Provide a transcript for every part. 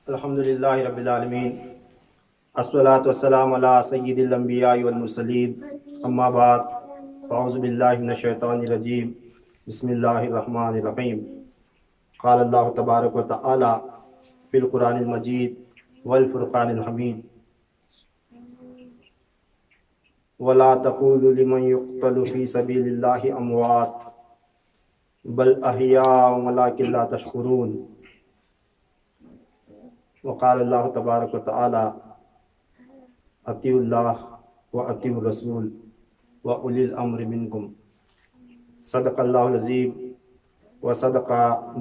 الحمدللہ رب العالمین، الصلاۃ والسلام علی سید الانبیاء والمرسلین، اما بعد، اعوذ باللہ من الشیطان الرجیم، بسم اللہ الرحمن الرحیم۔ قال اللہ تبارک و تعالی فی القرآن المجید والفرقان الحمید، ولا تقولوا لمن يقتل في سبيل الله اموات بل احیاء ولکن لا تشکرون۔ وقال اللہ تبارک و تعالی اطیعوا اللہ واطیعوا الرسول واولی الامر منکم۔ صدق اللہ العظیم وصدق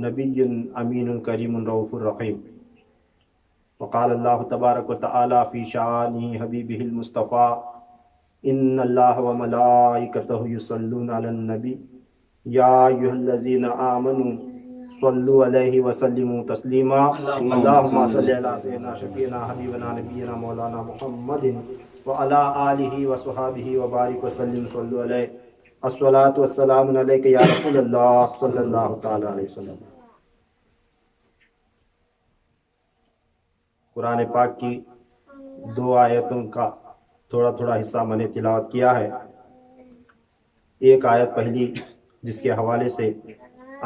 نبی امین کریم رؤوف الرحیم۔ وقال اللہ تبارک و تعالی فی شان حبیبہ المصطفیٰ ان اللہ وملائکتہ یصلون علی النبی یا ایھا الذین آمنوا صلوا علیہ وسلموا تسلیما۔ اللہم صلی علی سیدنا شفیعنا حبیبنا نبینا مولانا محمد وعلی آلہ وصحبہ وبارک وسلم۔ صلوا علیہ الصلاۃ والسلام علیک یا رسول اللہ صلی اللہ تعالی علیہ وسلم۔ قرآن پاک کی دو آیتوں کا تھوڑا تھوڑا حصہ میں نے تلاوت کیا ہے۔ ایک آیت پہلی جس کے حوالے سے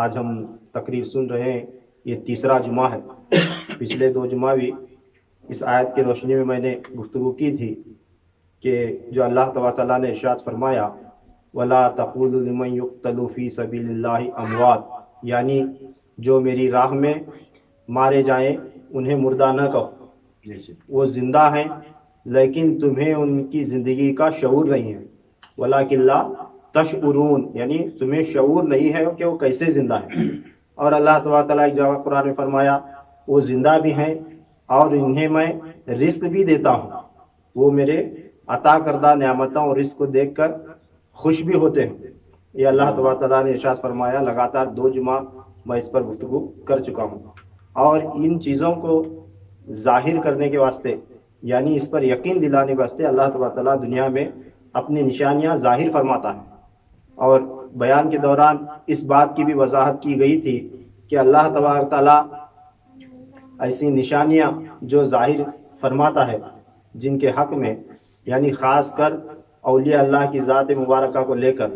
آج ہم تقریر سن رہے ہیں، یہ تیسرا جمعہ ہے۔ پچھلے دو جمعہ بھی اس آیت کی روشنی میں نے گفتگو کی تھی کہ جو اللہ تبارک تعالیٰ نے ارشاد فرمایا وَلَا تَقُولُوا لِمَنْ يُقْتَلُ فِي سَبِيلِ اللَّهِ أَمْوَاتٌ، یعنی جو میری راہ میں مارے جائیں انہیں مردہ نہ کہو، وہ زندہ ہیں لیکن تمہیں ان کی زندگی کا شعور نہیں ہے۔ وَلَٰكِن لَا تشعرون، یعنی تمہیں شعور نہیں ہے کہ وہ کیسے زندہ ہیں۔ اور اللہ تبارک تعالیٰ ایک جگہ قرآن میں فرمایا وہ زندہ بھی ہیں اور انہیں میں رزق بھی دیتا ہوں، وہ میرے عطا کردہ نعمتوں اور رزق کو دیکھ کر خوش بھی ہوتے ہیں۔ یہ اللہ تبارک تعالیٰ نے ارشاد فرمایا۔ لگاتار دو جمعہ میں اس پر گفتگو کر چکا ہوں، اور ان چیزوں کو ظاہر کرنے کے واسطے، یعنی اس پر یقین دلانے کے واسطے اللہ تبارک تعالیٰ دنیا میں اپنی نشانیاں ظاہر فرماتا ہے۔ اور بیان کے دوران اس بات کی بھی وضاحت کی گئی تھی کہ اللہ تبارک تعالیٰ ایسی نشانیاں جو ظاہر فرماتا ہے جن کے حق میں، یعنی خاص کر اولیاء اللہ کی ذات مبارکہ کو لے کر،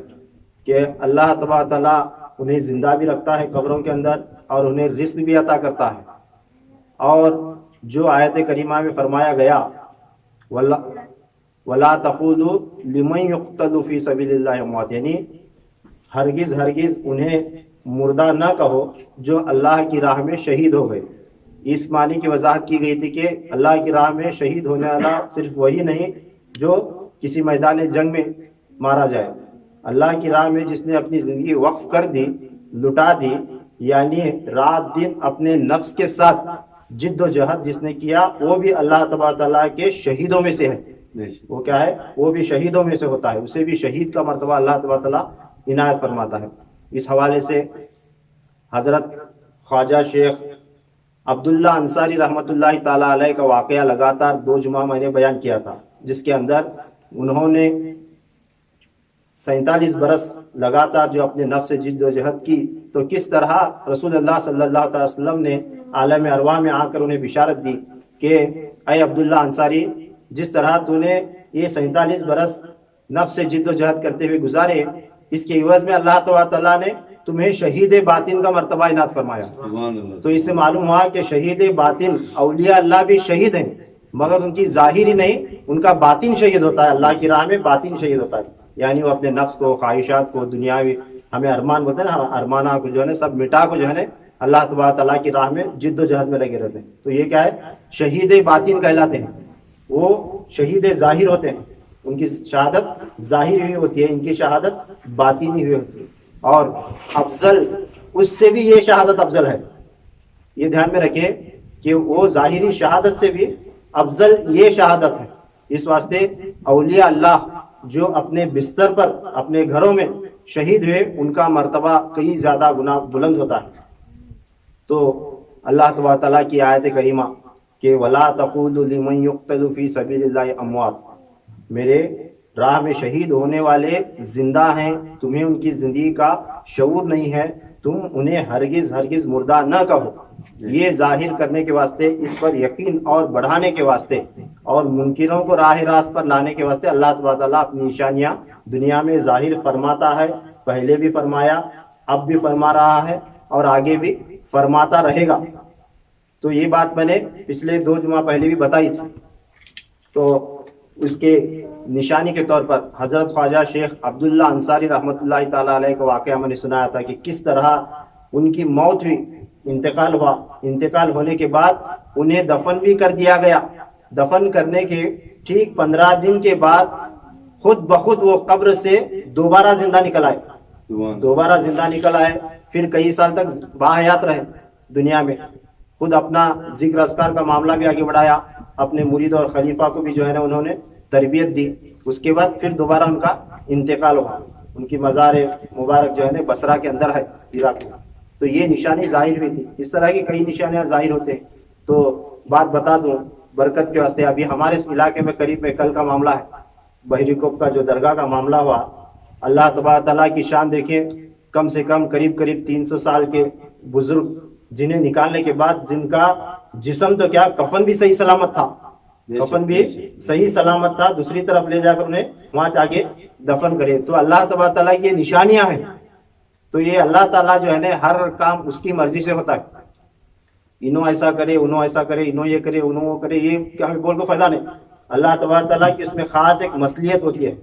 کہ اللہ تبارک تعالیٰ انہیں زندہ بھی رکھتا ہے قبروں کے اندر اور انہیں رزق بھی عطا کرتا ہے۔ اور جو آیت کریمہ میں فرمایا گیا وَلَا تَقُولُوا لِمَنْ يُقْتَلُ فِي سَبِيلِ اللَّهِ أَمْوَاتٌ، یعنی ہرگز انہیں مردہ نہ کہو جو اللہ کی راہ میں شہید ہو گئے۔ اس معنی کی وضاحت کی گئی تھی کہ اللہ کی راہ میں شہید ہونے والا صرف وہی نہیں جو کسی میدان جنگ میں مارا جائے، اللہ کی راہ میں جس نے اپنی زندگی وقف کر دی، لٹا دی، یعنی رات دن اپنے نفس کے ساتھ جد و جہد جس نے کیا، وہ بھی اللہ تبارک تعالیٰ کے شہیدوں میں سے ہے۔ وہ کیا ہے؟ وہ بھی شہیدوں میں سے ہوتا ہے، اسے بھی شہید کا مرتبہ اللہ تبارک تعالیٰ عنایت فرماتا ہے۔ اس حوالے سے حضرت خواجہ شیخ عبداللہ انصاری رحمۃ اللہ تعالیٰ علیہ کا واقعہ لگاتار دو جمعہ میں نے بیان کیا تھا، جس کے اندر انہوں نے 47 برس لگاتار جو اپنے نفس سے جد و جہد کی، تو کس طرح رسول اللہ صلی اللہ علیہ وسلم نے عالم ارواح میں آ کر انہیں بشارت دی کہ اے عبداللہ انصاری، جس طرح تو نے یہ 47 برس نفس سے جد و جہد کرتے ہوئے گزارے، اس کے عوض میں اللہ تعالیٰ نے تمہیں شہید باطن کا مرتبہ عنایت فرمایا۔ تو اس سے معلوم ہوا کہ شہید باطن اولیاء اللہ بھی شہید ہیں، مگر ان کی ظاہری نہیں، ان کا باطن شہید ہوتا ہے، اللہ کی راہ میں باطن شہید ہوتا ہے، یعنی وہ اپنے نفس کو، خواہشات کو، دنیاوی ہمیں ارمان بولتے ہیں نا، ارمانہ کو جو ہے نا سب مٹا کو جو ہے نا اللہ تبارک تعالیٰ کی راہ میں جد و جہد میں لگے رہتے ہیں۔ تو یہ کیا ہے؟ شہید باطن کہلاتے ہیں۔ وہ شہید ظاہر ہوتے ہیں، ان کی شہادت ظاہری ہوئی ہوتی ہے، ان کی شہادت باطنی ہوئی ہوتی ہے، اور افضل اس سے بھی یہ شہادت افضل ہے۔ یہ دھیان میں رکھیں کہ وہ ظاہری شہادت سے بھی افضل یہ شہادت ہے۔ اس واسطے اولیاء اللہ جو اپنے بستر پر اپنے گھروں میں شہید ہوئے، ان کا مرتبہ کئی زیادہ گنا بلند ہوتا ہے۔ تو اللہ تبارک تعالیٰ کی آیت کریمہ کہ وَلَا تَقُولُوا لِمَنْ يُقْتَلُ فِي سَبِيلِ اللَّهِ أَمْوَاتٌ، میرے راہ میں شہید ہونے والے زندہ ہیں، تمہیں ان کی زندگی کا شعور نہیں ہے، تم انہیں ہرگز ہرگز مردہ نہ کہو، یہ ظاہر کرنے کے واسطے، اس پر یقین اور بڑھانے کے واسطے، اور منکروں کو راہ راست پر لانے کے واسطے اللہ تبارک تعالیٰ اپنی نشانیاں دنیا میں ظاہر فرماتا ہے. پہلے بھی فرمایا، اب بھی فرما رہا ہے، اور آگے بھی فرماتا رہے گا. تو یہ بات میں نے پچھلے 2 جمعہ پہلے بھی بتائی تھی. تو اس کے نشانی کے طور پر حضرت خواجہ شیخ عبداللہ انصاری رحمۃ اللہ تعالیٰ علیہ کو واقعہ میں نے سنایا تھا کہ کس طرح ان کی موت ہوئی، انتقال ہوا. انتقال ہونے کے بعد انہیں دفن بھی کر دیا گیا. دفن کرنے کے ٹھیک 15 دن کے بعد خود بخود وہ قبر سے دوبارہ زندہ نکل آئے. دوبارہ زندہ نکل آئے. پھر کئی سال تک باحیات رہے دنیا میں. خود اپنا ذکر اذکار کا معاملہ بھی آگے بڑھایا. اپنے مرید اور خلیفہ کو بھی جو ہے نا انہوں نے تربیت دی. اس کے بعد پھر دوبارہ ان کا انتقال ہوا. ان کی مزار مبارک جو ہے نا بصرہ کے اندر ہے، عراق میں. تو یہ نشانی ظاہر ہوئی تھی. اس طرح کی کئی نشانیاں ظاہر ہوتے ہیں. تو بات بتا دوں برکت کے واسطے، ابھی ہمارے اس علاقے میں قریب میں کل کا معاملہ ہے، بحری کوپ کا جو درگاہ کا معاملہ ہوا. اللہ تبارک تعالیٰ کی شان دیکھیں، کم سے کم قریب 300 سال کے بزرگ، جنہیں نکالنے کے بعد جن کا جسم تو کیا کفن بھی صحیح سلامت تھا، کفن بھی صحیح سلامت تھا، دوسری طرف لے جا کر انہیں وہاں جا کے دفن کرے. تو اللہ تبارک تعالیٰ کی یہ نشانیاں ہیں. تو یہ اللہ تعالیٰ جو ہے نا ہر کام اس کی مرضی سے ہوتا ہے. انہوں ایسا کرے، انہوں ایسا کرے، انہوں یہ کرے، انہوں وہ کرے، یہ کیا ہمیں بول کو فائدہ نہیں. اللہ تبارک تعالیٰ کی اس میں خاص ایک مصلیحت ہوتی ہے.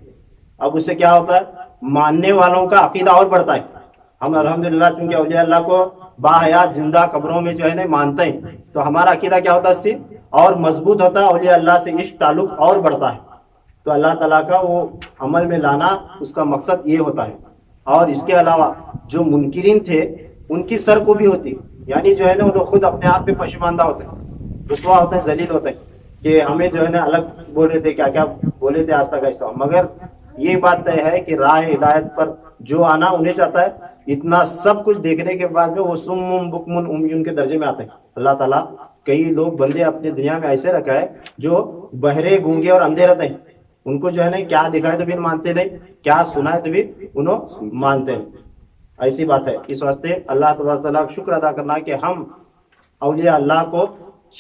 اب اس سے کیا ہوتا ہے، ماننے والوں کا عقیدہ اور بڑھتا ہے. ہم الحمدللہ چونکہ اولیاء اللہ کو باحیات زندہ قبروں میں جو ہے نا مانتے ہیں، تو ہمارا عقیدہ کیا ہوتا ہے اس سے اور مضبوط ہوتا ہے. اولیاء اللہ سے عشق تعلق اور بڑھتا ہے. تو اللہ تعالیٰ کا وہ عمل میں لانا، اس کا مقصد یہ ہوتا ہے. اور اس کے علاوہ جو منکرین تھے ان کی سر کو بھی ہوتی، یعنی جو ہے نا وہ خود اپنے آپ پہ پشیماندہ ہوتے ہیں، رسوا ہوتے ہیں، ذلیل ہوتے ہیں کہ ہمیں جو ہے نا الگ بول رہے تھے، کیا کیا بولے تھے آج تک ایسا. مگر یہ بات طے ہے کہ راہ ہدایت پر جو آنا انہیں چاہتا ہے. اتنا سب کچھ دیکھنے کے بعد میں وہ سم بکم عمی کے درجے میں آتے ہیں. اللہ تعالیٰ کئی لوگ بندے اپنے دنیا میں ایسے رکھا ہے جو بہرے، گونگے اور اندھے رہتے ہیں. ان کو جو ہے نا کیا دکھائے تو بھی مانتے نہیں، کیا سنا ہے تو بھی انہوں مانتے ہیں. ایسی بات ہے. اس واسطے اللہ تبارک تعالیٰ کا شکر ادا کرنا کہ ہم اولیاء اللہ کو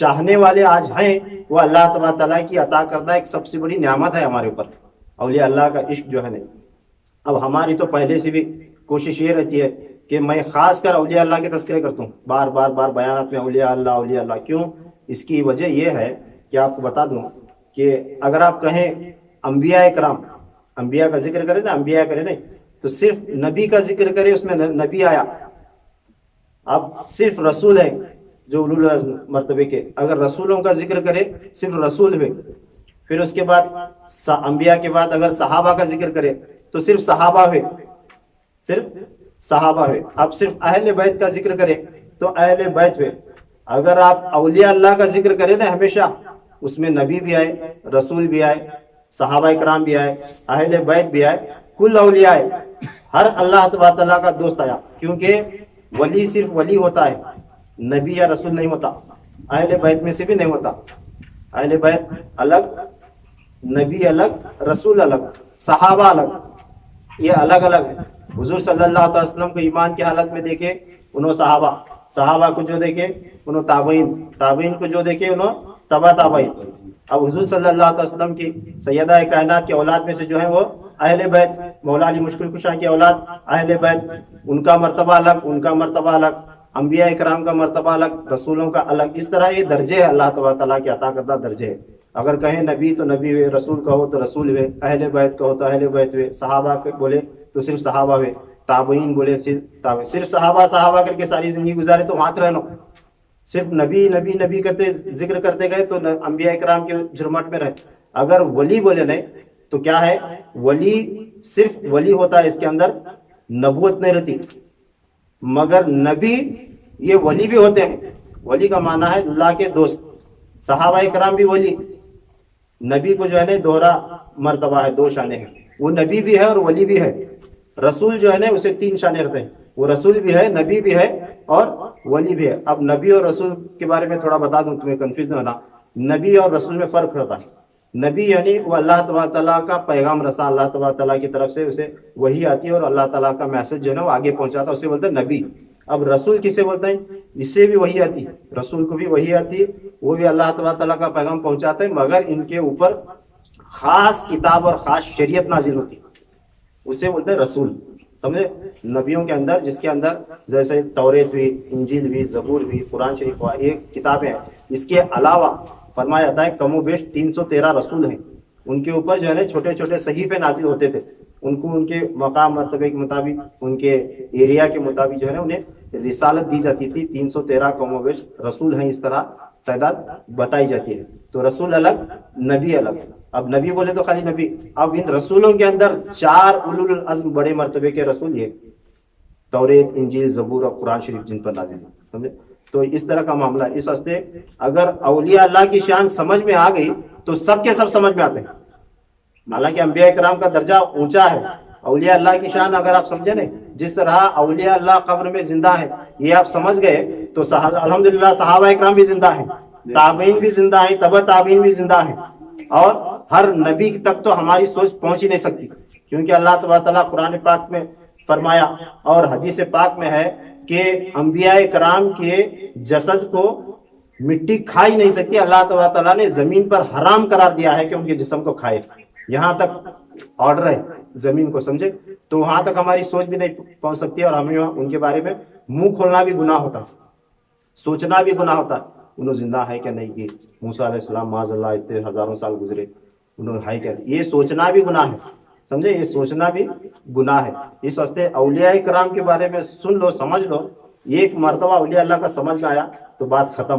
چاہنے والے آج ہیں. وہ اللہ تبارک تعالیٰ کی عطا کردہ ایک سب سے بڑی نعمت ہے ہمارے اوپر، اولیاء اللہ کا عشق جو ہے نا. اب ہماری تو پہلے سے بھی کوشش یہ رہتی ہے کہ میں خاص کر اولیاء اللہ کے تذکرے کرتا ہوں، بار بار بیانات میں اولیاء اللہ اولیاء اللہ. کیوں؟ اس کی وجہ یہ ہے کہ آپ کو بتا دوں کہ اگر آپ کہیں انبیاء کرام، انبیاء کا ذکر کرے نا، انبیاء کرے نہیں تو صرف نبی کا ذکر کرے، اس میں نبی آیا. اب صرف رسول ہے جو اولو العزم مرتبے کے، اگر رسولوں کا ذکر کرے صرف رسول ہوئے. پھر اس کے بعد انبیاء کے بعد اگر صحابہ کا ذکر کرے تو صرف صحابہ ہوئے، صرف صحابہ ہوئے. اب صرف اہل بیت کا ذکر کرے تو اہل بیت ہوئے. اگر آپ اولیاء اللہ کا ذکر کریں نا ہمیشہ، اس میں نبی بھی آئے، رسول بھی آئے، صحابہ کرام بھی آئے، اہل بیت بھی آئے، کل اولیاء آئے. ہر اللہ تبارک تعالیٰ کا دوست آیا. کیونکہ ولی صرف ولی ہوتا ہے، نبی یا رسول نہیں ہوتا. اہل بیت میں سے بھی نہیں ہوتا. اہل بیت الگ، نبی الگ، رسول الگ، صحابہ الگ، یہ الگ الگ ہے. حضور صلی اللہ علیہ وسلم کو ایمان کی حالت میں دیکھے انہوں صحابہ کو جو دیکھے انہوں تابعین کو جو دیکھے انہوں تبع تابعین. اب حضور صلی اللہ علیہ وسلم کی سیدہ کائنات کی اولاد میں سے جو ہے وہ اہل بیت، مولا علی مشکل کشا کی اولاد اہل بیت، ان کا مرتبہ الگ، ان کا مرتبہ الگ، انبیاء کرام کا مرتبہ الگ، رسولوں کا الگ. اس طرح یہ درجے ہے اللہ تبارک تعالیٰ کے عطا کردہ درجے ہے. اگر کہیں نبی تو نبی ہوئے، رسول کہو تو رسول ہوئے، اہل بیت کہو تو اہل بیت ہوئے، صحابہ بولے تو صرف صحابہ ہوئے، تابعین بولے صرف صحابہ کر کے ساری زندگی گزارے تو وہاں رہنا. صرف نبی نبی نبی کرتے ذکر کرتے گئے تو انبیاء کرام کے جھرمٹ میں رہے. اگر ولی بولے نہیں تو کیا ہے، ولی صرف ولی ہوتا ہے، اس کے اندر نبوت نہیں رہتی. مگر نبی یہ ولی بھی ہوتے ہیں. ولی کا معنی ہے اللہ کے دوست. صحابہ کرام بھی ولی، نبی کو جو ہے نا دوہرا مرتبہ ہے، 2 شانیں ہیں. وہ نبی بھی ہے اور ولی بھی ہے. رسول جو ہے نا اسے 3 شانیں رہتے ہیں، وہ رسول بھی ہے، نبی بھی ہے اور ولی بھی ہے. اب نبی اور رسول کے بارے میں تھوڑا بتا دوں تمہیں کنفیوز نہ ہونا. نبی اور رسول میں فرق ہوتا ہے. نبی یعنی وہ اللہ تبارک تعالیٰ کا پیغام رساں، اللہ تبارک تعالیٰ کی طرف سے اسے وحی آتی ہے اور اللہ تعالیٰ کا میسج جو ہے نا وہ آگے پہنچاتا ہے، اسے بولتے ہیں نبی. اب رسول کسے بولتے ہیں؟ اس سے بھی وہی آتی ہے، رسول کو بھی وہی آتی ہے، وہ بھی اللہ تبارک تعالیٰ کا پیغام پہنچاتے ہیں، مگر ان کے اوپر خاص کتاب اور خاص شریعت نازل ہوتی ہے، اسے بولتے ہیں رسول. سمجھے؟ نبیوں کے اندر، جس کے اندر جیسے توریت ہوئی، انجیل ہوئی، زبور ہوئی، قرآن شریف ہوا، یہ کتابیں ہیں. اس کے علاوہ فرمایا جاتا ہے کم و بیش 313 رسول ہیں، ان کے اوپر جو ہے نا چھوٹے چھوٹے صحیفے نازل ہوتے تھے، ان کو ان کے مقام مرتبے کے مطابق، ان کے ایریا کے مطابق جو ہے نا انہیں رسالت دی جاتی تھی. 313 کم و بیش رسول ہیں، اس طرح تعداد بتائی جاتی ہے. تو رسول الگ، نبی الگ. اب نبی بولے تو خالی نبی. اب ان رسولوں کے اندر 4 اولو العزم بڑے مرتبے کے رسول، یہ توریت، انجیل، زبور اور قرآن شریف جن پر نازل ہے. سمجھے؟ تو اس طرح کا معاملہ ہے. اس واسطے اگر اولیاء اللہ کی شان سمجھ میں آ گئی تو سب کے سب سمجھ میں آتے ہیں. حالانکہ انبیاء کرام کا درجہ اونچا ہے، اولیاء اللہ کی شان اگر آپ سمجھیں نا، جس طرح اولیاء اللہ قبر میں زندہ ہے، یہ آپ سمجھ گئے تو الحمدللہ صحابہ اکرام بھی زندہ ہیں، تابعین بھی زندہ ہیں، تبع تابعین بھی زندہ ہیں، اور ہر نبی تک تو ہماری سوچ پہنچ ہی نہیں سکتی، کیونکہ اللہ تبارک تعالیٰ قرآن پاک میں فرمایا اور حدیث پاک میں ہے کہ انبیاء کرام کے جسد کو مٹی کھا ہی نہیں سکتی. اللہ تبارک تعالیٰ نے زمین پر حرام قرار دیا ہے کہ ان کے جسم کو کھائے. یہاں تک آرڈر ہے زمین کو. سمجھے؟ تو وہاں تک ہماری سوچ بھی نہیں پہنچ سکتی، اور ہمیں ان کے بارے میں منہ کھولنا بھی گناہ ہوتا، سوچنا بھی گناہ ہوتا انہوں زندہ ہے کہ نہیں. کہ موسیٰ علیہ السلام معاذ اللہ اتنے ہزاروں سال گزرے، انہوں ہے کہ یہ سوچنا بھی گناہ ہے. سمجھے؟ یہ سوچنا بھی گناہ ہے. اس واسطے اولیاء کرام کے بارے میں سن لو، سمجھ لو. ایک مرتبہ اولیاء اللہ کا سمجھ میں آیا تو بات ختم.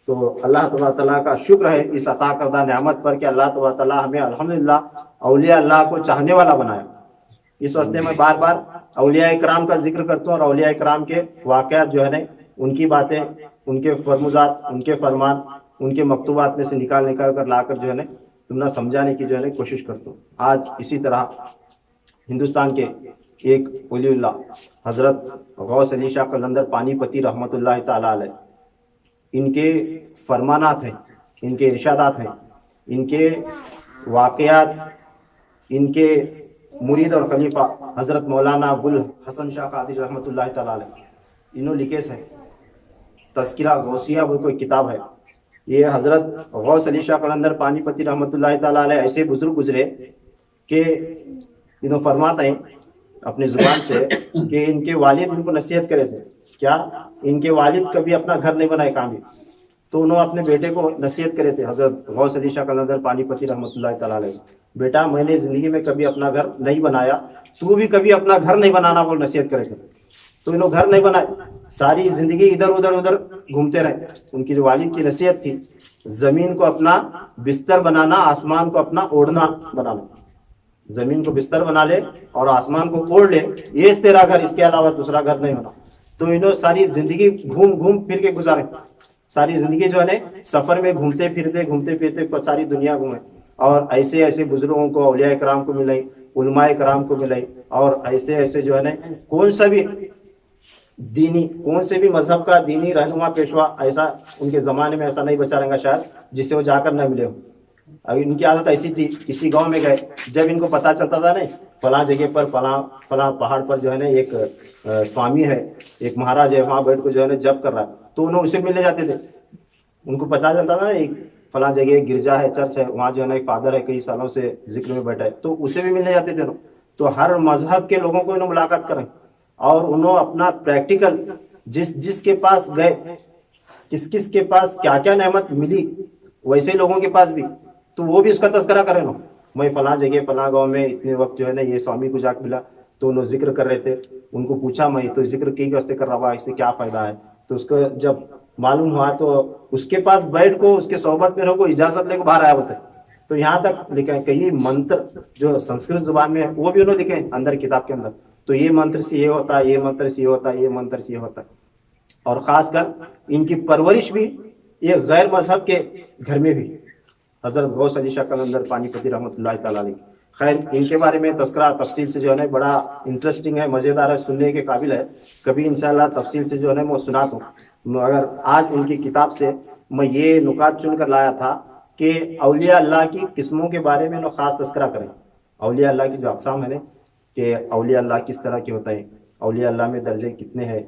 تو اللہ تبارک تعالیٰ کا شکر ہے اس عطا کردہ نعمت پر کہ اللہ تبارک تعالیٰ ہمیں الحمدللہ اولیاء اللہ کو چاہنے والا بنایا. اس واسطے میں بار بار اولیاء کرام کا ذکر کرتا ہوں، اور اولیاء کرام کے واقعات جو ہے نا، ان کی باتیں، ان کے فرموزات، ان کے فرمان، ان کے مکتوبات میں سے نکال کر لا کر جو ہے نا تم نہ سمجھانے کی جو ہے نا کوشش کرتا ہوں. آج اسی طرح ہندوستان کے ایک ولی اللہ حضرت غوث علی شاہ قلندر پانی پتی رحمۃ اللہ تعالی علیہ، ان کے فرمانات ہیں، ان کے ارشادات ہیں، ان کے واقعات، ان کے مرید اور خلیفہ حضرت مولانا ابو الحسن شاہ قادری رحمۃ اللہ تعالی علیہ، انہوں لکھے سے تذکرہ غوثیہ وہ کوئی کتاب ہے. یہ حضرت غوث علی شاہ قلندر پانی پتی رحمۃ اللہ تعالی علیہ ایسے بزرگ گزرے کہ انہوں فرماتے ہیں اپنی زبان سے کہ ان کے والد ان کو نصیحت کرے تھے. کیا؟ ان کے والد کبھی اپنا گھر نہیں بنائے کامل، تو انہوں اپنے بیٹے کو نصیحت کرے تھے حضرت غوث علی شاہ قلندر پانی پتی رحمۃ اللہ تعالی علیہ، بیٹا میں نے زندگی میں کبھی اپنا گھر نہیں بنایا، تو بھی کبھی اپنا گھر نہیں بنانا بول نصیحت کرے تھے. تو انہوں گھر نہیں بنائے، ساری زندگی ادھر ادھر گھومتے رہے. ان کی والد کی نصیحت تھی زمین کو اپنا بستر بنانا، آسمان کو اپنا اوڑھنا بنانا. زمین کو بستر بنا لے اور آسمان کو اوڑھ لے، یہ تیرا گھر، اس کے علاوہ دوسرا گھر نہیں ہونا. تو انہوں ساری زندگی گھوم پھر کے گزارے، ساری زندگی جو ہے نا سفر میں گھومتے پھرتے ساری دنیا گھومے، اور ایسے ایسے بزرگوں کو، اولیاء کرام کو ملے، علماء کرام کو ملے، اور ایسے ایسے جو ہے نا کون سے بھی مذہب کا دینی رہنما پیشوا ایسا ان کے زمانے میں ایسا نہیں بچا رہے گا شاید جس سے وہ جا کر نہ ملے ہو. اب ان کی عادت ایسی تھی، کسی گاؤں میں گئے، جب ان کو پتا چلتا تھا نا فلاں جگہ پر فلاں پہاڑ پر جو ہے نا ایک سوامی ہے، ایک مہاراج ہے، وہاں بیٹھ کو جو ہے نا جپ کر رہا ہے، تو انہوں اسے ملنے جاتے تھے. ان کو پتا چلتا تھا نا ایک فلاں جگہ ایک گرجا ہے، چرچ ہے، وہاں جو ہے نا ایک فادر ہے کئی سالوں سے ذکر میں بیٹھا ہے، تو اسے بھی ملنے جاتے تھے. تو ہر مذہب کے لوگوں کو انہوں ملاقات کریں، اور انہوں اپنا پریکٹیکل جس کے پاس گئے، کس کے پاس کیا کیا نعمت ملی، ویسے لوگوں کے پاس بھی، تو وہ بھی اس کا تذکرہ کریں. میں فلاں جگہ فلاں گاؤں میں اتنے وقت جو ہے نا یہ سوامی کو جا کے ملا، تو انہوں ذکر کر رہے تھے. ان کو پوچھا میں تو ذکر کی واسطے کر رہا ہوا، اس سے کیا فائدہ ہے؟ تو اس کو جب معلوم ہوا تو اس کے پاس بیٹھ کو، اس کے صحبت میں رہو کو اجازت لے کو باہر آیا ہوتا ہے. تو یہاں تک لکھے کئی منتر جو سنسکرت زبان میں ہے وہ بھی انہوں لکھے اندر کتاب کے اندر. تو یہ منتر سے یہ ہوتا ہے، یہ منتر سے یہ ہوتا ہے، یہ منتر سے یہ ہوتا ہے. اور خاص کر ان کی پرورش بھی یہ غیر مذہب کے گھر میں بھی، حضرت غوث علی شاہ قلندر پانی پتی رحمۃ اللہ تعالی علیہ. خیر ان کے بارے میں تذکرہ تفصیل سے جو ہے نا بڑا انٹرسٹنگ ہے، مزیدار ہے، سننے کے قابل ہے. کبھی انشاءاللہ تفصیل سے جو ہے نا میں سناتا ہوں. مگر آج ان کی کتاب سے میں یہ نکات چن کر لایا تھا کہ اولیاء اللہ کی قسموں کے بارے میں خاص تذکرہ کریں. اولیاء اللہ کی جو اقسام ہے نا، کہ اولیاء اللہ کس طرح کے ہوتے ہیں، اولیاء اللہ میں درجے کتنے ہیں،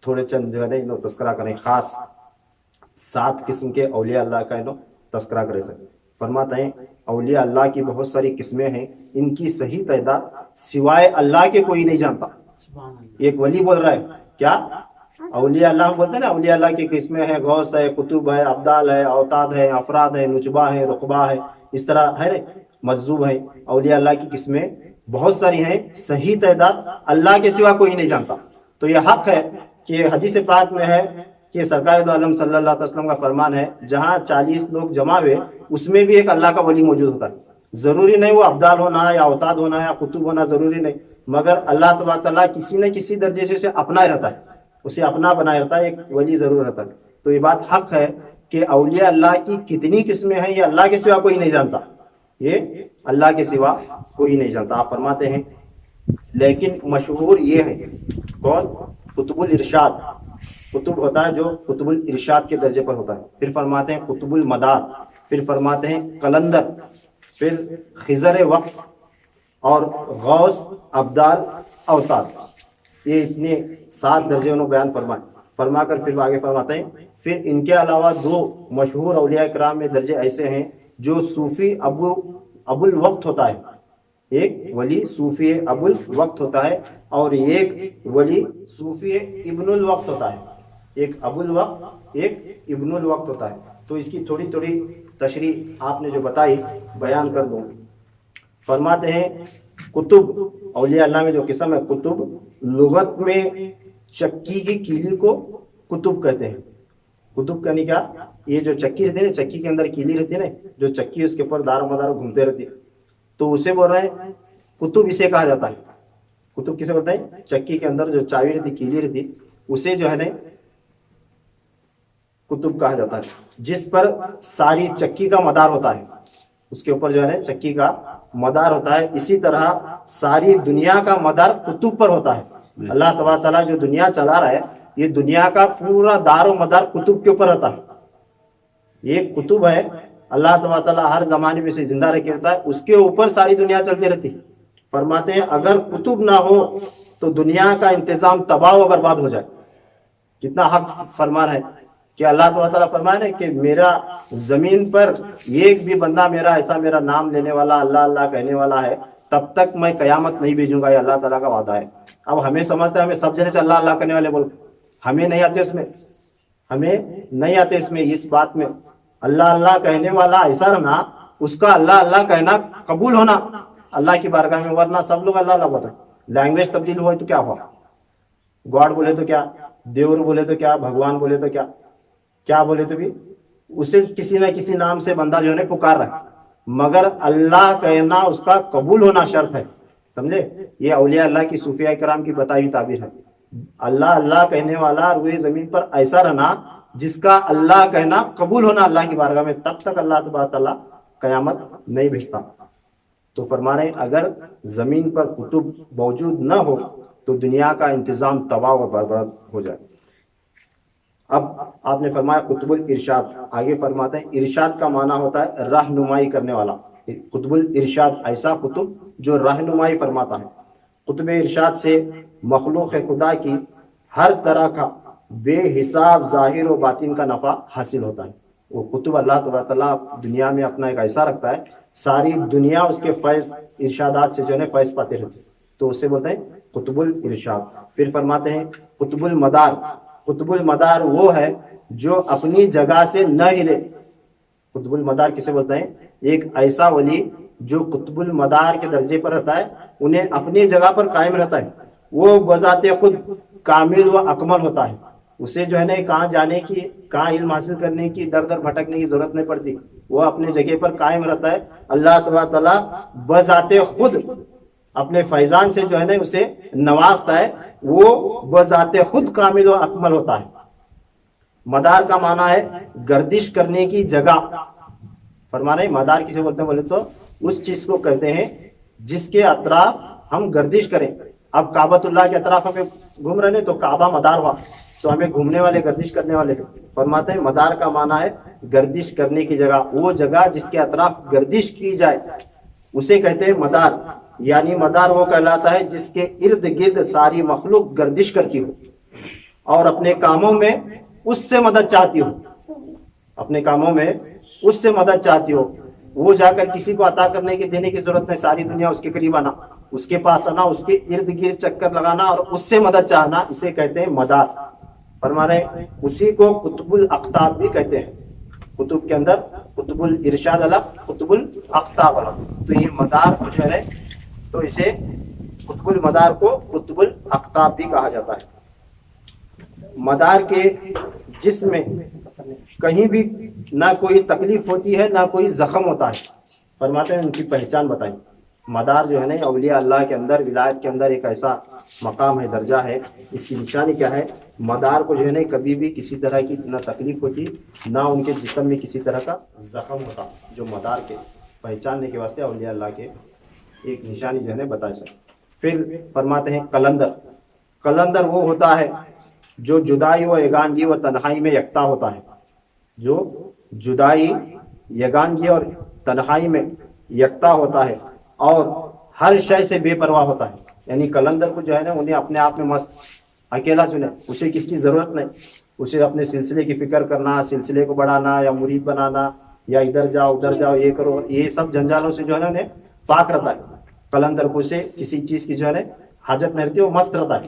تھوڑے چند جو ہے نا تذکرہ کریں، خاص 7 قسم کے اولیاء اللہ کا تذکرہ کرے سکیں۔ فرماتے ہیں اولیاء اللہ کی بہت ساری قسمیں ہیں، ان کی صحیح تعداد سوائے اللہ کے کوئی نہیں جانتا۔ ایک ولی بول رہا ہے کیا اولیاء اللہ بولتے ہیں نا، اولیاء اللہ کی قسمیں ہیں، غوث ہے، قطب ہے، ابدال ہے، اوتاد ہے، افراد ہے، نجبہ ہے، رقبہ ہے، اس طرح ہے مجذوب ہے۔ اولیاء اللہ کی قسمیں بہت ساری ہیں، صحیح تعداد اللہ کے سوا کوئی نہیں جانتا۔ تو یہ حق ہے کہ حدیث پاک میں ہے کہ سرکار دو عالم صلی اللہ علیہ وسلم کا فرمان ہے، جہاں 40 لوگ جمع ہوئے اس میں بھی ایک اللہ کا ولی موجود ہوتا ہے۔ ضروری نہیں وہ ابدال ہونا یا اوتاد ہونا یا قطب ہونا، ضروری نہیں، مگر اللہ تبارک تعالیٰ کسی نہ کسی درجے سے اسے اپنا رہتا ہے، اسے اپنا بنائے رہتا ہے، ایک ولی ضرور رہتا ہے۔ تو یہ بات حق ہے کہ اولیاء اللہ کی کتنی قسمیں ہیں یہ اللہ کے سوا کوئی نہیں جانتا، یہ اللہ کے سوا کوئی نہیں جانتا۔ آپ فرماتے ہیں لیکن مشہور یہ ہے کون؟ قطب الارشاد، قطب ہوتا ہے جو قطب الارشاد کے درجے پر ہوتا ہے۔ پھر فرماتے ہیں قطب المدار، پھر فرماتے ہیں قلندر، پھر خضر وقت اور غوث، ابدال، اوتاد۔ یہ اتنے 7 درجے انہوں بیان فرما کر پھر آگے فرماتے ہیں پھر ان کے علاوہ 2 مشہور اولیاء کرام میں درجے ایسے ہیں جو صوفی ابو الوقت ہوتا ہے، ایک ولی صوفی ابو الوقت ہوتا ہے اور ایک ولی صوفی ابن الوقت ہوتا ہے، ایک ابو الوقت ایک ابن الوقت ہوتا ہے۔ تو اس کی تھوڑی تھوڑی تشریح آپ نے جو بتائی بیان کر دوں۔ فرماتے ہیں کتب اولیاء اللہ میں جو قسم ہے کتب، لغت میں چکی کی کیلی کو کتب کہتے ہیں۔ کتب کہنے کیا؟ یہ جو چکی رہتی ہے نا، چکی کے اندر کیلی رہتی ہے نا، جو چکی اس کے اوپر دار و مدار گھومتے رہتی ہے، تو اسے بول رہے ہیں کتب، اسے کہا جاتا ہے۔ کتب کسے بولتے ہیں؟ چکی کے اندر جو چابی رہتی، کیلی رہتی، اسے جو ہے نا کتب کہا جاتا ہے، جس پر ساری چکی کا مدار ہوتا ہے، اس کے اوپر جو ہے نا چکی کا مدار ہوتا ہے۔ اسی طرح ساری دنیا کا مدار کتب پر ہوتا ہے۔ اللہ تبارک تعالیٰ جو دنیا چلا رہا ہے، یہ دنیا کا پورا دار و مدار کتب کے اوپر ہوتا ہے۔ یہ کتب ہے، اللہ تبارک تعالیٰ ہر زمانے میں سے زندہ رہ کے رہتا ہے، اس کے اوپر ساری دنیا چلتی رہتی ہے۔ فرماتے ہیں اگر کتب نہ ہو تو دنیا کا انتظام تباہ و برباد ہو جائے۔ کتنا حق فرمان ہے کہ اللہ تعالیٰ فرمائے کہ میرا زمین پر ایک بھی بندہ میرا نام لینے والا، اللہ اللہ کہنے والا ہے، تب تک میں قیامت نہیں بھیجوں گا، یہ اللہ تعالیٰ کا وعدہ ہے۔ اب ہمیں سمجھتا ہے ہمیں سب جنے سے اللہ اللہ کرنے والے بول، ہمیں نہیں آتے اس میں اس بات میں اللہ اللہ کہنے والا ایسا رہنا، اس کا اللہ اللہ کہنا قبول ہونا اللہ کی بارگاہ میں، ورنہ سب لوگ اللہ اللہ بول رہے ہیں۔ لینگویج تبدیل ہوئی تو کیا ہوا؟ گاڈ بولے تو کیا، دیور بولے تو کیا، بھگوان بولے تو کیا بولے تو بھی اسے کسی نہ کسی نام سے بندہ جو ہے پکار رہا ہے، مگر اللہ کہنا اس کا قبول ہونا شرط ہے، سمجھے؟ یہ اولیاء اللہ کی صوفیاء کرام کی بتائی ہوئی تعبیر ہے۔ اللہ اللہ کہنے والا روئے زمین پر ایسا رہنا جس کا اللہ کہنا قبول ہونا اللہ کی بارگاہ میں، تب تک اللہ تبارک تعالیٰ قیامت نہیں بھیجتا۔ تو فرما رہے ہیں اگر زمین پر کتب موجود نہ ہو تو دنیا کا انتظام تباہ و برباد ہو جائے۔ اب آپ نے فرمایا قطب الارشاد، آگے فرماتے ہیں ارشاد کا معنی ہوتا ہے رہنمائی کرنے والا۔ قطب الارشاد ایسا قطب جو رہنمائی فرماتا ہے۔ قطب ارشاد سے مخلوق خدا کی ہر طرح کا بے حساب ظاہر و باطن کا نفع حاصل ہوتا ہے۔ وہ قطب اللہ تبارک تعالیٰ دنیا میں اپنا ایک ایسا رکھتا ہے، ساری دنیا اس کے فیض ارشادات سے جو ہے فیض پاتے رہتے، تو اسے بولتے ہیں قطب الارشاد۔ پھر فرماتے ہیں قطب المدار، قطب المدار وہ ہے جو اپنی جگہ سے نہ ہلے۔ قطب المدار کسے بولتے ہیں؟ ایک ایسا ولی جو قطب المدار کے درجے پر رہتا ہے، انہیں اپنی جگہ پر قائم رہتا ہے، وہ بذات خود کامل و اکمل ہوتا ہے، اسے جو ہے نا کہاں جانے کی، کہاں علم حاصل کرنے کی، در در بھٹکنے کی ضرورت نہیں پڑتی، وہ اپنے جگہ پر قائم رہتا ہے۔ اللہ تبارک تعالیٰ بذات خود اپنے فیضان سے جو ہے نا اسے نوازتا ہے، وہ بذات خود کامل و اکمل ہوتا ہے۔ مدار کا معنی ہے گردش کرنے کی جگہ۔ فرمانا ہے مدار کسے بولتے ہیں بولے تو اس چیز کو کہتے ہیں جس کے اطراف ہم گردش کریں۔ اب کعبۃ اللہ کے اطراف ہمیں گھوم رہے ہیں تو کعبہ مدار ہوا، تو ہمیں گھومنے والے گردش کرنے والے۔ فرماتے ہیں مدار کا معنی ہے گردش کرنے کی جگہ، وہ جگہ جس کے اطراف گردش کی جائے اسے کہتے ہیں مدار۔ یعنی مدار وہ کہلاتا ہے جس کے ارد گرد ساری مخلوق گردش کرتی ہو۔ اور اپنے کاموں میں اس سے مدد چاہتی ہو، اپنے کاموں میں اس سے مدد چاہتی ہو، وہ جا کر کسی کو عطا کرنے کی دینے کی ضرورت نہیں، ساری دنیا اس کے قریب آنا، اس کے پاس آنا، اس کے ارد گرد چکر لگانا اور اس سے مدد چاہنا، اسے کہتے ہیں مدار۔ فرما رہے ہیں اسی کو قطب الاقطاب بھی کہتے ہیں، کتب کے اندر قطب الارشاد الگ، قطب الاقطاب الگ، تو یہ مدار کو جو ہے تو اسے قطب المدار کو قطب الاقطاب بھی کہا جاتا ہے۔ مدار کے جسم میں کہیں بھی نہ کوئی تکلیف ہوتی ہے نہ کوئی زخم ہوتا ہے۔ فرماتے ہیں ان کی پہچان بتائیں۔ مدار جو ہے نا اولیاء اللہ کے اندر، ولایت کے اندر ایک ایسا مقام ہے، درجہ ہے، اس کی نشانی کیا ہے؟ مدار کو جو ہے نا کبھی بھی کسی طرح کی نہ تکلیف ہوتی نہ ان کے جسم میں کسی طرح کا زخم ہوتا، جو مدار کے پہچاننے کے واسطے اولیاء اللہ کے ایک نشانی جو ہے نا بتا سکتے۔ پھر فرماتے ہیں قلندر۔ قلندر وہ ہوتا ہے جو جدائی و یگانگی و تنہائی میں یکتا ہوتا ہے، جو جدائی، یگانگی اور تنہائی میں یکتا ہوتا ہے اور ہر شے سے بے پرواہ ہوتا ہے۔ یعنی قلندر کو جو ہے نا انہیں اپنے آپ میں مست اکیلا چنے، اسے کس کی ضرورت نہیں، اسے اپنے سلسلے کی فکر کرنا، سلسلے کو بڑھانا یا مرید بنانا یا ادھر جاؤ ادھر جاؤ یہ کرو، یہ سب جنجالوں سے جو ہے نا انہیں پاک رہتا ہے۔ قلندر کو اسے کسی چیز کی جو ہے نا حاجت نہیں رہتی، وہ مست رہتا ہے،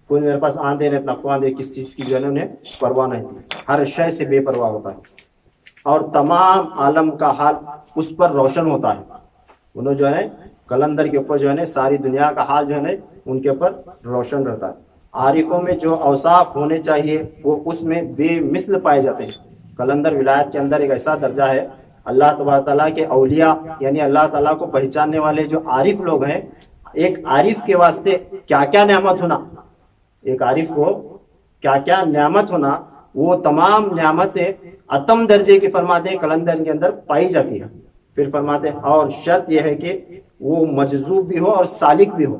کوئی میرے پاس آندے نہیں نہ دے، کس چیز کی جو ہے نا انہیں پرواہ نہیں، ہر شے سے بے پرواہ ہوتا ہے اور تمام عالم کا حال اس پر روشن ہوتا ہے۔ انہوں جو ہے قلندر کے اوپر جو ہے ساری دنیا کا حال جو ہے ان کے اوپر روشن رہتا ہے۔ عارفوں میں جو اوصاف ہونے چاہیے وہ اس میں بے مثل پائے جاتے ہیں۔ قلندر ولایت کے اندر ایک ایسا درجہ ہے، اللہ تبارک تعالیٰ کے اولیاء یعنی اللہ تعالیٰ کو پہچاننے والے جو عارف لوگ ہیں، ایک عارف کے واسطے کیا کیا نعمت ہونا، ایک عارف کو کیا کیا نعمت ہونا، وہ تمام نعمتیں اتم درجے کی فرماتے ہیں قلندر کے اندر پائی جاتی ہے۔ پھر فرماتے ہیں اور شرط یہ ہے کہ وہ مجذوب بھی ہو اور سالک بھی ہو۔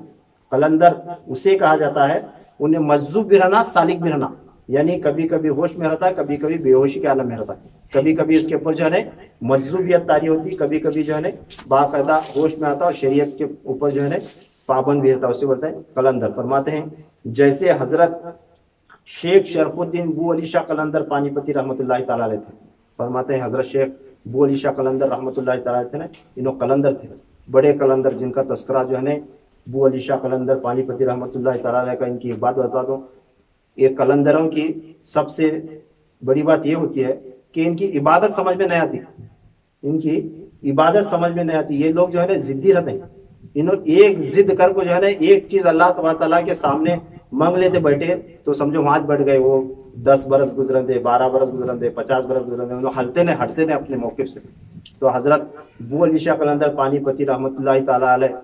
قلندر اسے کہا جاتا ہے انہیں مجذوب بھی رہنا، سالک بھی رہنا، یعنی کبھی کبھی ہوش میں رہتا ہے، کبھی کبھی بے ہوشی کے عالم میں رہتا ہے، کبھی کبھی اس کے اوپر جو ہے مجذوبیت طاری ہوتی، کبھی کبھی جو ہے باقاعدہ ہوش میں آتا اور شریعت کے اوپر جو ہے پابند بھی رہتا، اسے بولتے ہیں قلندر۔ فرماتے ہیں جیسے حضرت شیخ شرف الدین بو علی شاہ قلندر پانی پتی رحمۃ اللہ تعالیٰ علیہ تھے۔ فرماتے ہیں حضرت شیخ بو علی شاہ قلندر رحمۃ اللہ تعالیٰ علیہ تھے نا، انہوں قلندر تھے، بڑے قلندر جن کا تذکرہ جو ہے بو علی شاہ قلندر پانی پتی رحمۃ اللہ تعالیٰ علیہ کا، ان کی بات بتا دوں، یہ قلندروں کی سب سے بڑی بات یہ ہوتی ہے کہ ان کی عبادت سمجھ میں نہیں آتی، ان کی عبادت سمجھ میں نہیں آتی۔ یہ لوگ جو ہے ضدی رہتے ہیں، انہوں ایک ضد کر کو جو ہے ایک چیز اللہ تبارک تعالیٰ کے سامنے مانگ لیتے بیٹھے تو سمجھو ہاتھ بڑھ گئے، وہ 10 برس گزرن دے، 12 برس گزرن دے، 50 برس گزرن دے، انہوں ہلتے نہیں اپنے موقف سے۔ تو حضرت بو علی شاہ قلندر پانی پتی رحمۃ اللہ تعالیٰ علیہ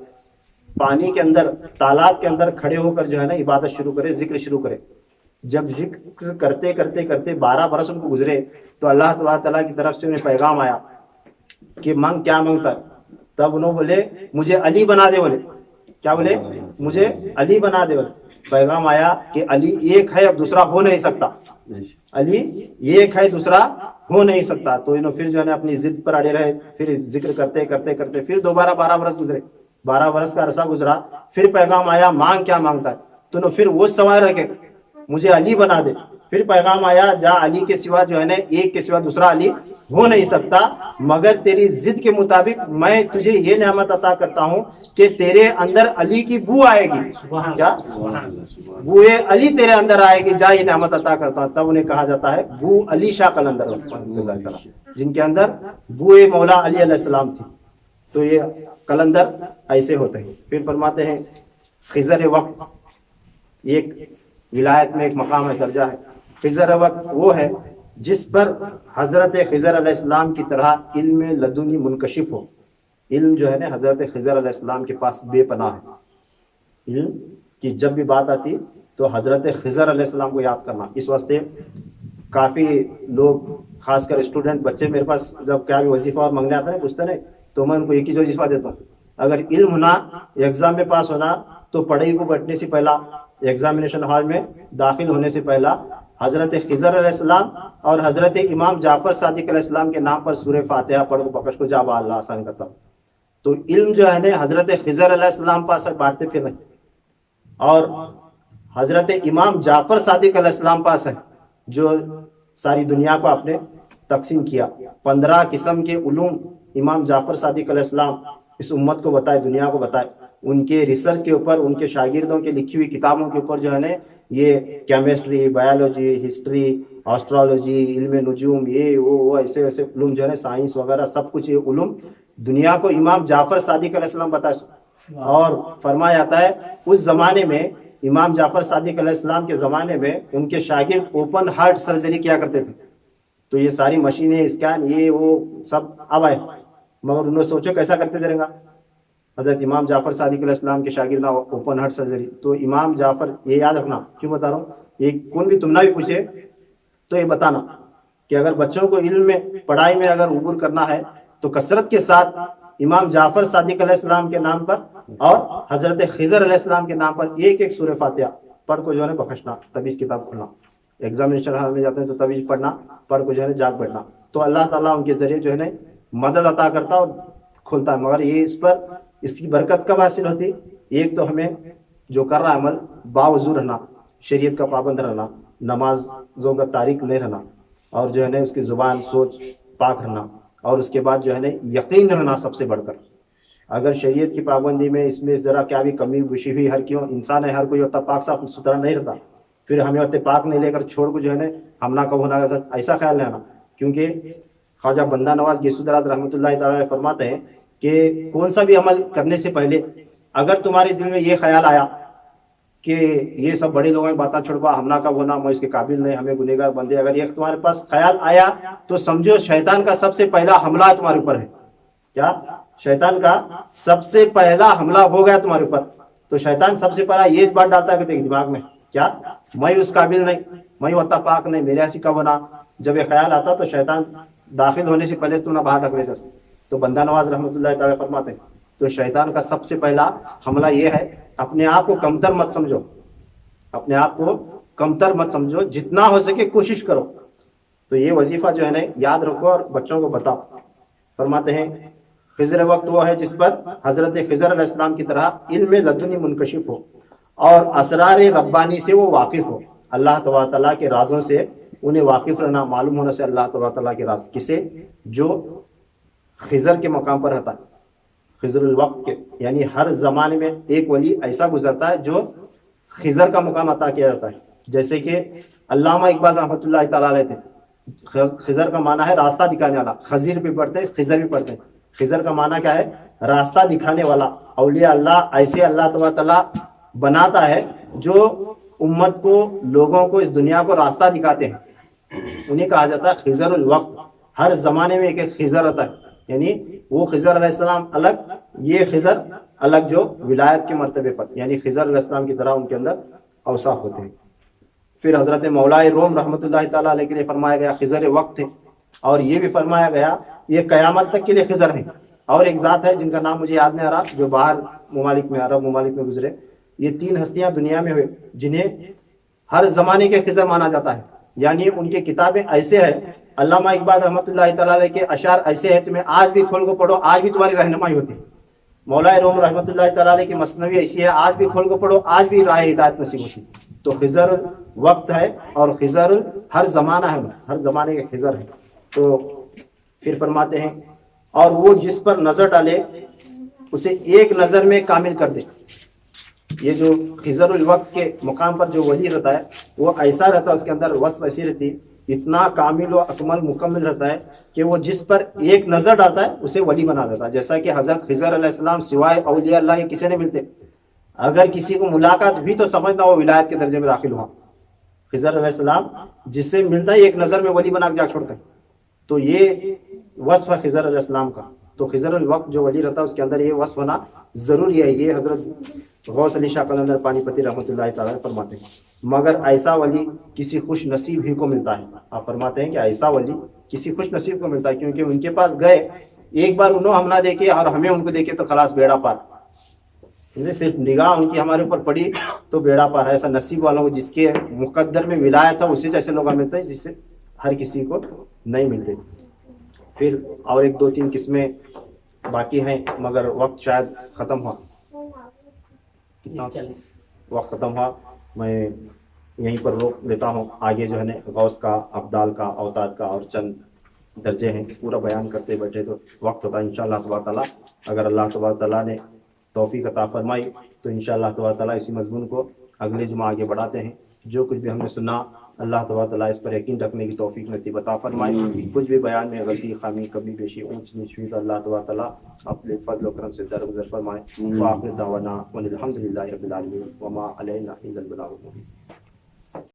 پانی کے اندر، تالاب کے اندر کھڑے ہو کر جو ہے عبادت شروع کرے، ذکر شروع کرے۔ جب ذکر کرتے کرتے کرتے 12 برس ان کو گزرے تو اللہ تبارک تعالیٰ کی طرف سے انہیں پیغام آیا کہ مانگ، کیا مانگتا ہے؟ تب انہوں بولے مجھے علی بنا دے، بولے کیا بولے؟ مجھے علی بنا دے۔ بولے پیغام آیا کہ علی ایک ہے، اب دوسرا ہو نہیں سکتا، علی ایک ہے، دوسرا ہو نہیں سکتا۔ تو انہوں پھر جو ہے اپنی ضد پر اڑے رہے، پھر ذکر کرتے کرتے کرتے پھر دوبارہ 12 برس گزرے، 12 برس کا عرصہ گزرا، پھر پیغام آیا مانگ، کیا مانگتا ہے؟ تو انہوں پھر وہ سوال رکھے مجھے علی بنا دے۔ پھر پیغام آیا جا علی کے سوا جو ہے ایک کے سوا دوسرا علی ہو نہیں سکتا، مگر تیری ضد کے مطابق میں تجھے یہ نعمت عطا کرتا ہوں کہ تیرے اندر علی کی بو آئے گی، کیا بوئے علی تیرے اندر آئے گی، جا یہ نعمت عطا کرتا ہوں۔ تب انہیں کہا جاتا ہے بو علی شاہ قلندر جن کے اندر بوئے مولا علی علیہ السلام تھی۔ تو یہ قلندر ایسے ہوتے ہیں۔ پھر فرماتے ہیں خضر وقت، ایک ولایت میں ایک مقام ہے، درجہ ہے۔ خضر وقت وہ ہے جس پر حضرت خضر علیہ السلام کی طرح علم لدنی منکشف ہو۔ علم جو ہے حضرت خضر علیہ السلام کے پاس بے پناہ ہے۔ علم کی جب بھی بات آتی تو حضرت خضر علیہ السلام کو یاد کرنا۔ اس واسطے کافی لوگ، خاص کر اسٹوڈنٹ بچے میرے پاس جب کیا بھی وظیفہ اور منگنے آتا ہے پوچھتے نہیں، تو میں ان کو ایک ہی وظیفہ دیتا ہوں، اگر علم ہونا، ایگزام میں پاس ہونا، تو پڑھائی کو بیٹھنے سے پہلا، ایگزامینیشن ہال میں داخل ہونے سے پہلا حضرت خضر علیہ السلام اور حضرت امام جعفر صادق علیہ السلام کے نام پر سورہ فاتحہ پڑھ کو بکش کو جابا اللہ آسان کرتا ہوں۔ تو علم جو ہے حضرت خضر علیہ السلام پاس بانٹتے پھر رہے، اور حضرت امام جعفر صادق علیہ السلام پاس ہے جو ساری دنیا کو آپ نے تقسیم کیا. 15 قسم کے علوم امام جعفر صادق علیہ السلام اس امت کو بتائے, دنیا کو بتائے. ان کے ریسرچ کے اوپر, ان کے شاگردوں کے لکھی ہوئی کتابوں کے اوپر جو ہے نا یہ کیمسٹری, بایولوجی, ہسٹری, آسٹرالوجی, علم نجوم, یہ وہ ایسے ایسے علوم جو ہے نا, سائنس وغیرہ سب کچھ یہ علوم دنیا کو امام جعفر صادق علیہ السلام بتائے. اور فرمایا جاتا ہے اس زمانے میں امام جعفر صادق علیہ السلام کے زمانے میں ان کے شاگرد اوپن ہارٹ سرجری کیا کرتے تھے. تو یہ ساری مشینیں, اسکین, یہ وہ سب اب آئے, مگر انہوں نے سوچو کیسا کرتے تھے رہا حضرت امام جعفر صادق علیہ السلام کے شاگردہ اوپن ہارٹ سرجری. تو امام جعفر, یہ یاد رکھنا, کیوں بتا رہا ہوں, یہ کون بھی تم نہ بھی پوچھے تو یہ بتانا کہ اگر بچوں کو علم میں, پڑھائی میں اگر عبور کرنا ہے تو کثرت کے ساتھ امام جعفر صادق علیہ السلام کے نام پر اور حضرت خضر علیہ السلام کے نام پر ایک ایک سورہ فاتحہ پڑھ کو جو ہے نا بخشنا, تبیز کتاب کھولنا, ایگزامینیشن ہال میں جاتے ہیں تو تبیز پڑھنا, پڑھ کو جو ہے نا جاگ بیٹھنا, تو اللہ تعالیٰ ان کے ذریعے جو ہے نا مدد عطا کرتا اور کھولتا ہے. مگر یہ اس پر, اس کی برکت کب حاصل ہوتی؟ ایک تو ہمیں جو کر رہا عمل باوضو رہنا, شریعت کا پابند رہنا, نمازوں کا تاریک نہیں رہنا, اور جو ہے نا اس کی زبان سوچ پاک رہنا, اور اس کے بعد جو ہے نا یقین رہنا سب سے بڑھ کر. اگر شریعت کی پابندی میں اس میں ذرا کیا بھی کمی بیشی ہوئی, ہر کیوں انسان ہے, ہر کوئی ہوتا پاک صاف ستھرا نہیں رہتا, پھر ہمیں ہوتے پاک نہیں لے کر چھوڑ کو جو ہے نا ہم نہ کب ہونا, ایسا خیال لینا. کیونکہ خواجہ بندہ نواز گیسو دراز رحمۃ اللہ تعالی فرماتے ہیں کہ کون سا بھی عمل کرنے سے پہلے اگر تمہارے دل میں یہ خیال آیا کہ یہ سب بڑے لوگوں کی باتیں چھوڑوا, ہم نہ کب ہونا, میں اس کے قابل نہیں, ہمیں گنہگار بندے, اگر یہ تمہارے پاس خیال آیا تو سمجھو شیطان کا سب سے پہلا حملہ تمہارے اوپر ہے. کیا؟ شیطان کا سب سے پہلا حملہ ہو گیا تمہارے اوپر. تو شیطان سب سے پہلا یہ بات ڈالتا ہے کہ دماغ میں کیا, میں اس قابل نہیں, میں ہوتا پاک نہیں, میرے ایسی کب ہونا. جب یہ خیال آتا تو شیطان داخل ہونے سے پہلے تم نہ باہر ڈھکنے سے. تو بندہ نواز رحمۃ اللہ تعالی فرماتے ہیں تو شیطان کا سب سے پہلا حملہ یہ ہے, اپنے آپ کو کمتر مت سمجھو, اپنے آپ کو کمتر مت سمجھو, جتنا ہو سکے کوشش کرو. تو یہ وظیفہ جو ہے نا یاد رکھو اور بچوں کو بتاؤ. فرماتے ہیں خضر وقت وہ ہے جس پر حضرت خضر علیہ السلام کی طرح علم لدنی منکشف ہو اور اسرار ربانی سے وہ واقف ہو. اللہ تبارک تعالیٰ کے رازوں سے انہیں واقف رہنا, معلوم ہونا سے اللہ تبارک تعالیٰ کے راز. کسے؟ جو خضر کے مقام پر رہتا ہے, خضر الوقت کے, یعنی ہر زمانے میں ایک ولی ایسا گزرتا ہے جو خضر کا مقام عطا کیا جاتا ہے. جیسے کہ علامہ اقبال رحمۃ اللہ تعالیٰ علیہ تھے. خضر کا معنی ہے راستہ دکھانے والا, خضر بھی پڑھتے ہیں, خضر بھی پڑھتے ہیں. خضر کا معنی کیا ہے؟ راستہ دکھانے والا. اولیاء اللہ ایسے اللہ تبارک تعالیٰ بناتا ہے جو امت کو, لوگوں کو, اس دنیا کو راستہ دکھاتے ہیں. انہیں کہا جاتا ہے خضر الوقت. ہر زمانے میں ایک ایک خضر رہتا ہے, یعنی وہ خضر علیہ السلام الگ, یہ خضر الگ جو ولایت کے مرتبے پر, یعنی خضر علیہ السلام کی طرح ان کے اندر اوصاف ہوتے ہیں. پھر حضرت مولائے روم رحمۃ اللہ تعالیٰ علیہ کے لیے فرمایا گیا خضر وقت ہے, اور یہ بھی فرمایا گیا یہ قیامت تک کے لیے خضر ہیں. اور ایک ذات ہے جن کا نام مجھے یاد نہیں آ رہا, جو باہر ممالک میں, عرب ممالک میں گزرے. یہ 3 ہستیاں دنیا میں ہوئے جنہیں ہر زمانے کے خضر مانا جاتا ہے. یعنی ان کی کتابیں ایسے ہیں, علامہ اقبال رحمۃ اللہ تعالیٰ علیہ کے اشعار ایسے ہیں, تمہیں آج بھی کھول کو پڑھو آج بھی تمہاری رہنمائی ہوتی ہے. مولا روم رحمۃ اللہ تعالیٰ علیہ کی مثنوی ایسی ہے, آج بھی کھول کو پڑھو آج بھی راہ ہدایت نصیب ہوتی. تو خضر وقت ہے اور خضر ہر زمانہ ہے, ہر زمانے کے خضر ہے. تو پھر فرماتے ہیں اور وہ جس پر نظر ڈالے اسے ایک نظر میں کامل کر دے. یہ جو خضر الوقت کے مقام پر جو ولی رہتا ہے وہ ایسا رہتا ہے, اس کے اندر وصف ایسی رہتی, اتنا کامل و اکمل مکمل رہتا ہے کہ وہ جس پر ایک نظر ڈالتا ہے اسے ولی بنا دیتا ہے. جیسا کہ حضرت خضر علیہ السلام سوائے اولیاء اللہ کے کسی نہیں ملتے. اگر کسی کو ملاقات ہوئی تو سمجھنا وہ ولایت کے درجے میں داخل ہوا. خضر علیہ السلام جس سے ملتا ہے ایک نظر میں ولی بنا کے جا چھوڑتے ہیں. تو یہ وصف ہے خضر علیہ السلام کا. تو خضر الوقت جو ولی رہتا ہے اس کے اندر یہ وصف ہونا ضروری ہے. یہ حضرت غوث علی شاہ قلندر پانی پتی رحمۃ اللہ تعالیٰ فرماتے ہیں مگر ایسا ولی کسی خوش نصیب ہی کو ملتا ہے. آپ فرماتے ہیں کہ ایسا ولی کسی خوش نصیب کو ملتا ہے, کیونکہ ان کے پاس گئے ایک بار انہوں ہم نہ دیکھے اور ہمیں ان کو دیکھے تو خلاص بیڑا پار, صرف نگاہ ان کی ہمارے اوپر پڑی تو بیڑا پار ہے. ایسا نصیب والوں کو جس کے مقدر میں ولایت تھا اسی سے ایسے لوگ ملتے ہیں جس سے ہر کسی کو نہیں ملتے. پھر اور 1-2-3 قسمیں باقی ہیں مگر وقت شاید ختم ہوا, کتنا وقت ختم ہوا. میں یہیں پر روک لیتا ہوں. آگے جو ہے نا غوث کا، ابدال کا، اوتاد کا اور چند درجے ہیں، پورا بیان کرتے بیٹھے تو وقت ہوتا ہے. انشاءاللہ تبارک تعالیٰ اگر اللہ تبارک تعالیٰ نے توفیق عطا فرمائی تو انشاءاللہ تبارک تعالیٰ اسی مضمون کو اگلے جمعہ آگے بڑھاتے ہیں. جو کچھ بھی ہم نے سنا اللہ تبارک تعالیٰ اس پر یقین رکھنے کی توفیق نصیب عطا فرمائے. کچھ بھی بیان میں غلطی، خامی، کمی بیشی، اونچ نیچ ہوئی تو اللہ تبارک تعالیٰ اپنے فضل و کرم سے درگزر فرمائے. وآخر دعوانا ان الحمد للہ رب العالمین وما علینا الا البلاغ المبین.